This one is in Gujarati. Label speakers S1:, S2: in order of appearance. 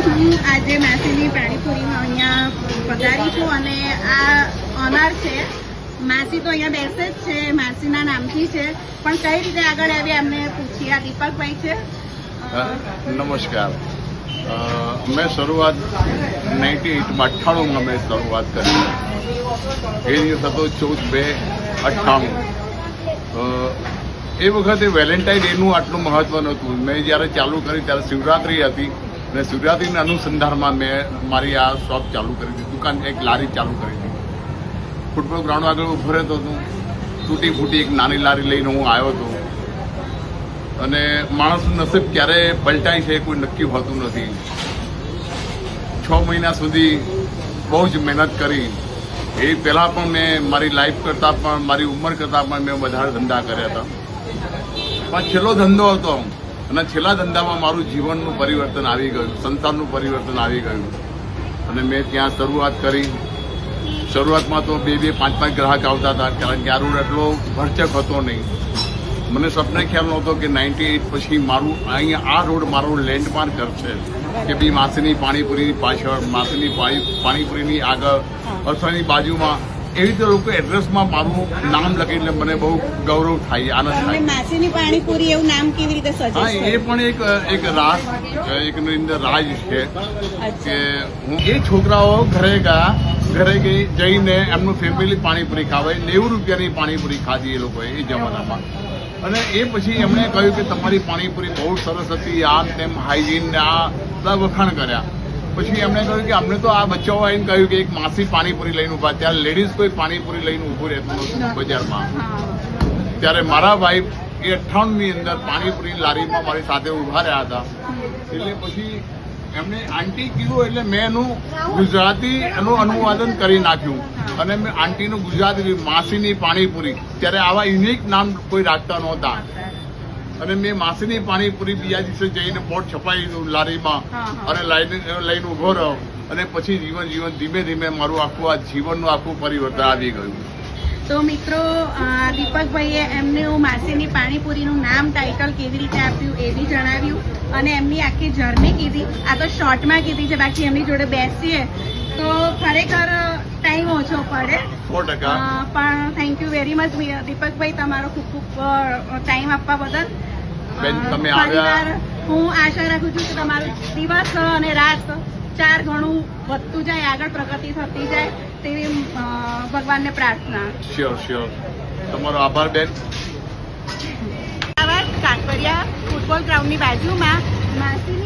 S1: હું આજે માસીની પાણીપુરીમાં અહીંયા પધારી છું અને આ ઓનર છે. માસી તો અહીંયા બેસે જ છે, માસીના નામથી છે, પણ કઈ રીતે આગળ આવી એમને પૂછીએ. આ દીપકભાઈ છે.
S2: નમસ્કાર. મેં શરૂઆત 98માં મેં શરૂઆત કરી. એ દિવસ હતો 14/2/98. એ વખતે વેલેન્ટાઇન ડેનું આટલું મહત્વ નહોતું. મેં જ્યારે ચાલુ કરી ત્યારે શિવરાત્રિ હતી અને શિવરાત્રિના અનુસંધાનમાં મેં મારી આ શોપ ચાલુ કરી હતી, દુકાન એક લારી ચાલુ કરી હતી. ફૂટબોલ ગ્રાઉન્ડ આગળ ઉભો રહેતો હતો. તૂટી ફૂટી એક નાની લારી લઈને હું આવ્યો હતો. અને માણસનું નસીબ ક્યારે પલટાય છે કોઈ નક્કી હોતું નથી. 6 મહિના સુધી બહુ જ મહેનત કરી. એ પહેલાં પણ મેં મારી લાઈફ કરતાં પણ મારી ઉંમર કરતાં પણ મેં વધારે ધંધા કર્યા હતા. પણ છેલ્લો ધંધો હતો અને છેલ્લા ધંધામાં મારું જીવનનું પરિવર્તન આવી ગયું, સંસારનું પરિવર્તન આવી ગયું. અને મેં ત્યાં શરૂઆત કરી. શરૂઆતમાં તો 2-2, 5-5 ગ્રાહક આવતા હતા, કારણ કે આ રોડ એટલો ભરચક હતો નહીં. મને સપને ખ્યાલ નહોતો કે 98 પછી મારું અહીંયા આ રોડ મારો લેન્ડમાર્ક કરશે કે બી માસીની પાણીપુરીની પાછળ, માસીની પાણીપુરીની આગળ, અથવાની બાજુમાં એવી રીતે લોકો એડ્રેસમાં મારું નામ લખીને મને બહુ ગૌરવ થાય, આનંદ થાય.
S1: માસીની પાણીપુરી એવું નામ કેવી રીતે સજેસ્ટ?
S2: હા, એ પણ એક રાજ, એકની અંદર રાજ છે કે હું એ છોકરાઓ ઘરે જઈને એમનું ફેમિલી પાણીપુરી ખાવે. 90 રૂપિયાની પાણીપુરી ખાધી એ લોકોએ એ જમાનામાં. અને એ પછી એમણે કહ્યું કે તમારી પાણીપુરી બહુ સરસ હતી, આમ તેમ હાઇજીન ને આ બધા વખાણ કર્યા. પછી એમણે કહ્યું કે અમને તો આ બચ્ચાઓ આવીને કહ્યું કે એક માસી પાણીપુરી લઈને ઉભા. ત્યારે લેડીઝ કોઈ પાણીપુરી લઈને ઊભું રહેતું નહોતું બજારમાં. ત્યારે મારા ભાઈ એ 98ની અંદર પાણીપુરી લારીમાં મારી સાથે ઊભા રહ્યા હતા. એટલે પછી એમને આંટી કીધું એટલે મેં એનું ગુજરાતી એનું અનુવાદન કરી નાખ્યું અને મેં આંટીનું ગુજરાતી માસીની પાણીપુરી. ત્યારે આવા યુનિક નામ કોઈ રાખતા નહોતા. અને મેં માસીની પાણીપુરી બીજા દિવસે જઈને બોર્ડ છપાવી દીધું લારીમાં અને લઈને ઊભો રહ્યો. અને પછી જીવન ધીમે ધીમે મારું આખું આ જીવનનું આખું પરિવર્તન આવી ગયું.
S1: તો મિત્રો, દીપકભાઈએ એમને માસીની પાણીપુરીનું નામ, ટાઇટલ કેવી રીતે આપ્યું એ બી જણાવ્યું અને એમની આખી જર્ની કીધી. આ તો શોર્ટમાં કીધી છે, બાકી એમની જોડે બેસીએ તો ખરેખર ટાઈમ ઓછો પડે.
S2: 100%.
S1: પણ થેન્ક યુ વેરી મચ દીપકભાઈ, તમારો ખૂબ ખૂબ ટાઈમ આપવા બદલ.
S2: તમે આવ્યા.
S1: હું આશા રાખું છું કે તમારું દિવસ અને રાત 4 ગણું વધતું જાય, આગળ પ્રગતિ થતી જાય તેવી ભગવાનને પ્રાર્થના.
S2: શ્યોર. તમારો આભાર બેન.
S1: કાંકરિયા ફૂટબોલ ગ્રાઉન્ડની બાજુમાં માસીની